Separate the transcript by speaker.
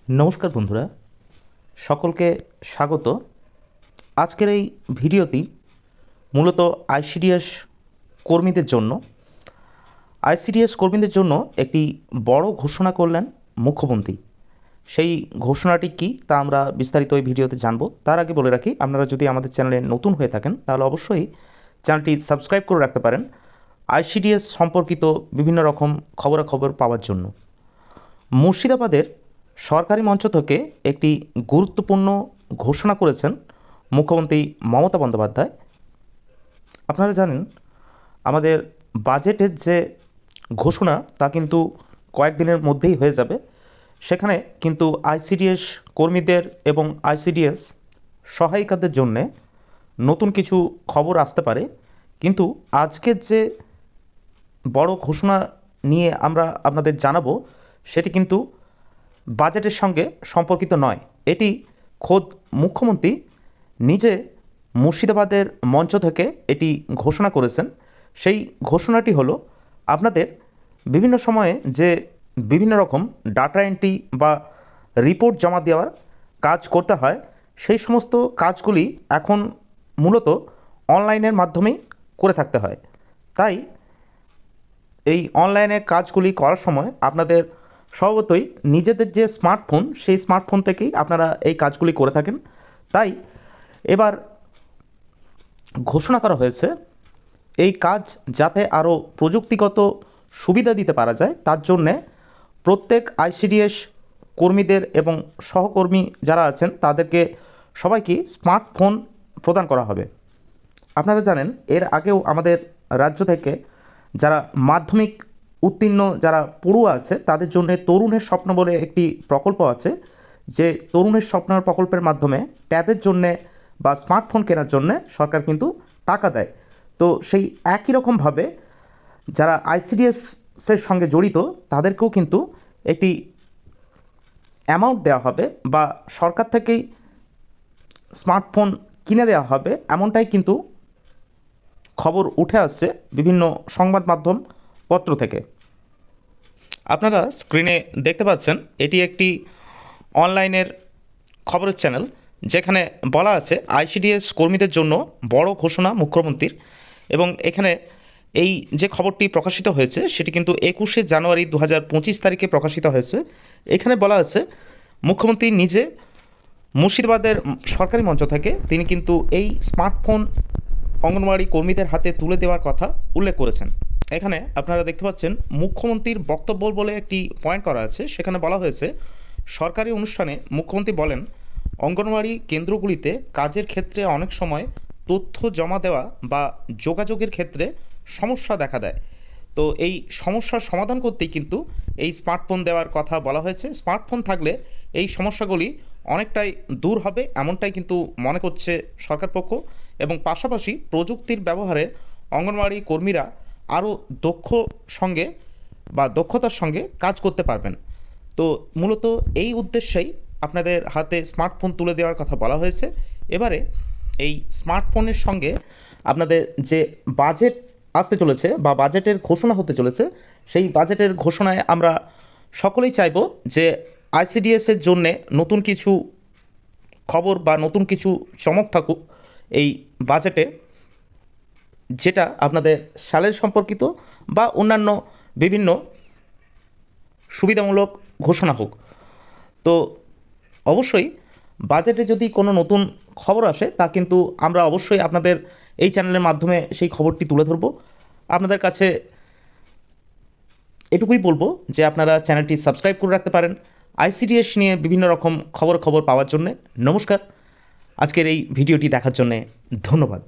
Speaker 1: নমস্কার বন্ধুরা, সকলকে স্বাগত। আজকের এই ভিডিওটি মূলত আইসিডিএস কর্মীদের জন্য একটি বড় ঘোষণা করলেন মুখ্যমন্ত্রী। সেই ঘোষণাটি কী তা আমরা বিস্তারিত এই ভিডিওতে জানব। তার আগে বলে রাখি, আপনারা যদি আমাদের চ্যানেলে নতুন হয়ে থাকেন তাহলে অবশ্যই চ্যানেলটি সাবস্ক্রাইব করে রাখতে পারেন আইসিডিএস সম্পর্কিত বিভিন্ন রকম খবরাখবর পাওয়ার জন্য। মুর্শিদাবাদের সরকারি মঞ্চ থেকে একটি গুরুত্বপূর্ণ ঘোষণা করেছেন মুখ্যমন্ত্রী মমতা বন্দ্যোপাধ্যায়। আপনারা জানেন, আমাদের বাজেটের যে ঘোষণা তা কিন্তু কয়েকদিনের মধ্যেই হয়ে যাবে। সেখানে কিন্তু আইসিডিএস কর্মীদের এবং আইসিডিএস সহায়িকাদের জন্যে নতুন কিছু খবর আসতে পারে। কিন্তু আজকের যে বড় ঘোষণা নিয়ে আমরা আপনাদের জানাবো সেটি কিন্তু বাজেটের সঙ্গে সম্পর্কিত নয়। এটি খোদ মুখ্যমন্ত্রী নিজে মুর্শিদাবাদের মঞ্চ থেকে এটি ঘোষণা করেছেন। সেই ঘোষণাটি হলো, আপনাদের বিভিন্ন সময়ে যে বিভিন্ন রকম ডাটা এন্ট্রি বা রিপোর্ট জমা দেওয়ার কাজ করতে হয়, সেই সমস্ত কাজগুলি এখন মূলত অনলাইনের মাধ্যমেই করে থাকতে হয়। তাই এই অনলাইনে কাজগুলি করার সময় আপনাদের স্বভাবতই নিজেদের যে স্মার্টফোন, সেই স্মার্টফোন থেকেই আপনারা এই কাজগুলি করে থাকেন। তাই এবার ঘোষণা করা হয়েছে, এই কাজ যাতে আরও প্রযুক্তিগত সুবিধা দিতে পারা যায়, তার জন্যে প্রত্যেক আইসিডিএস কর্মীদের এবং সহকর্মী যারা আছেন তাদেরকে সবাইকে স্মার্টফোন প্রদান করা হবে। আপনারা জানেন, এর আগেও আমাদের রাজ্য থেকে যারা মাধ্যমিক উত্তীর্ণ যারা পড়ুয়া আছে তাদের জন্য তরুণের স্বপ্ন বলে একটি প্রকল্প আছে, যে তরুণের স্বপ্ন প্রকল্পের মাধ্যমে ট্যাবের জন্যে বা স্মার্টফোন কেনার জন্যে সরকার কিন্তু টাকা দেয়। তো সেই একই রকমভাবে যারা আইসিডিএসের সঙ্গে জড়িত তাদেরকেও কিন্তু একটি অ্যামাউন্ট দেওয়া হবে বা সরকার থেকেই স্মার্টফোন কিনে দেওয়া হবে, এমনটাই কিন্তু খবর উঠে আসছে বিভিন্ন সংবাদ মাধ্যম পত্র থেকে। আপনারা স্ক্রিনে দেখতে পাচ্ছেন, এটি একটি অনলাইনের খবরের চ্যানেল, যেখানে বলা আছে আইসিডিএস কর্মীদের জন্য বড় ঘোষণা মুখ্যমন্ত্রীর। এবং এখানে এই যে খবরটি প্রকাশিত হয়েছে সেটি কিন্তু 21শে জানুয়ারি 2025 তারিখে প্রকাশিত হয়েছে। এখানে বলা আছে, মুখ্যমন্ত্রী নিজে মুর্শিদাবাদের সরকারি মঞ্চ থেকে তিনি কিন্তু এই স্মার্টফোন অঙ্গনওয়াড়ি কর্মীদের হাতে তুলে দেওয়ার কথা উল্লেখ করেছেন। এখানে আপনারা দেখতে পাচ্ছেন মুখ্যমন্ত্রীর বক্তব্য বলে একটি পয়েন্ট করা আছে। সেখানে বলা হয়েছে, সরকারি অনুষ্ঠানে মুখ্যমন্ত্রী বলেন, অঙ্গনওয়াড়ি কেন্দ্রগুলিতে কাজের ক্ষেত্রে অনেক সময় তথ্য জমা দেওয়া বা যোগাযোগের ক্ষেত্রে সমস্যা দেখা দেয়। তো এই সমস্যার সমাধান করতেই কিন্তু এই স্মার্টফোন দেওয়ার কথা বলা হয়েছে। স্মার্টফোন থাকলে এই সমস্যাগুলি অনেকটাই দূর হবে, এমনটাই কিন্তু মনে করছে সরকার পক্ষ। এবং পাশাপাশি প্রযুক্তির ব্যবহারে অঙ্গনওয়াড়ি কর্মীরা আরও দক্ষতার সঙ্গে কাজ করতে পারবেন। তো মূলত এই উদ্দেশ্যেই আপনাদের হাতে স্মার্টফোন তুলে দেওয়ার কথা বলা হয়েছে। এবারে এই স্মার্টফোনের সঙ্গে আপনাদের যে বাজেট আসতে চলেছে বা বাজেটের ঘোষণা হতে চলেছে, সেই বাজেটের ঘোষণায় আমরা সকলেই চাইব যে আইসিডিএসের জন্যে নতুন কিছু খবর বা নতুন কিছু চমক থাকুক এই বাজেটে, যেটা আপনাদের স্যালারি সম্পর্কিত বা অন্যান্য বিভিন্ন সুবিধামূলক ঘোষণা হোক। তো অবশ্যই বাজেটে যদি কোনো নতুন খবর আসে তা কিন্তু আমরা অবশ্যই আপনাদের এই চ্যানেলের মাধ্যমে সেই খবরটি তুলে ধরব। আপনাদের কাছে এটুকুই বলবো যে আপনারা চ্যানেলটি সাবস্ক্রাইব করে রাখতে পারেন আইসিডিএস নিয়ে বিভিন্ন রকম খবর পাওয়ার জন্যে। নমস্কার, আজকের এই ভিডিওটি দেখার জন্যে ধন্যবাদ।